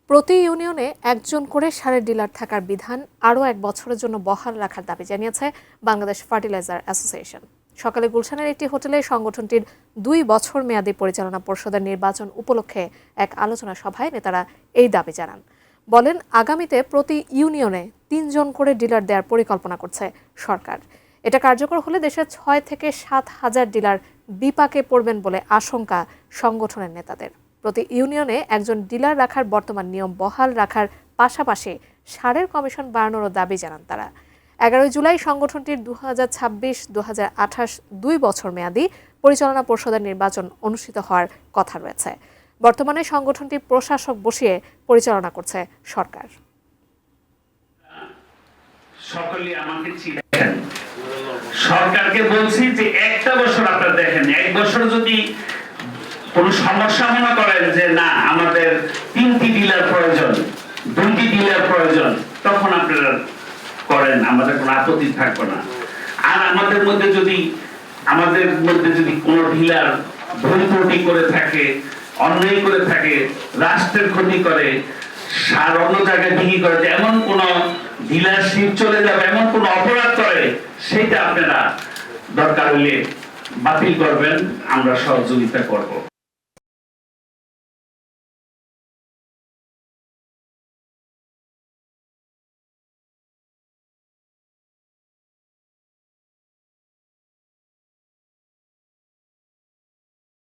প্রতি ইউনিয়নে একজন করে সারের ডিলার থাকার বিধান আরও 1 বছরের জন্য বহাল রাখার দাবি জানিয়েছে বাংলাদেশ ফার্টিলাইজার অ্যাসোসিয়েশন। সকালে গুলশানের একটি হোটেলে সংগঠনটির 2 বছর মেয়াদী পরিচালনা পর্ষদের নির্বাচন উপলক্ষে এক আলোচনা সভায় নেতারা এই দাবি জানান। বলেন, আগামীতে প্রতি ইউনিয়নে 3 জন করে ডিলার দেওয়ার পরিকল্পনা করছে সরকার। এটা কার্যকর হলে দেশে 6 থেকে 7 হাজার ডিলার বিপাকে পড়বেন বলে আশঙ্কা সংগঠনের নেতাদের। প্রতি ইউনিয়নে একজন ডিলার রাখার বর্তমান নিয়ম বহাল রাখার পাশাপাশি সারের কমিশন বাড়ানোরও দাবি জানান তারা। 11 জুলাই সংগঠনটির 2026-2028 2 বছর মেয়াদী পরিচালনা পর্ষদের নির্বাচন অনুষ্ঠিত হওয়ার কথা রয়েছে। বর্তমানে সংগঠনটি প্রশাসক বসিয়ে পরিচালনা করছে সরকার। সকলে আমাকে চিনেন, সরকারকে বলছি যে একটা বছর আপনারা দেখেন, 1 বছর যদি কোন সমস্যা মনে করেন যে না আমাদের 3টি ডিলার প্রয়োজন, 2টি ডিলার প্রয়োজন, তখন আপনারা করেন, আমাদের কোনো আপত্তি থাকবে না। আর আমাদের মধ্যে যদি কোনো ডিলার ভুল ত্রুটি করে থাকে, অন্যায় করে থাকে, রাষ্ট্রের ক্ষতি করে, সার অন্য জায়গায় বিক্রি করে, এমন কোন ডিলারশিপ চলে যাবে, এমন কোন অপরাধ করে, সেটা আপনারা দরকার হলে বাতিল করবেন, আমরা সহযোগিতা করব।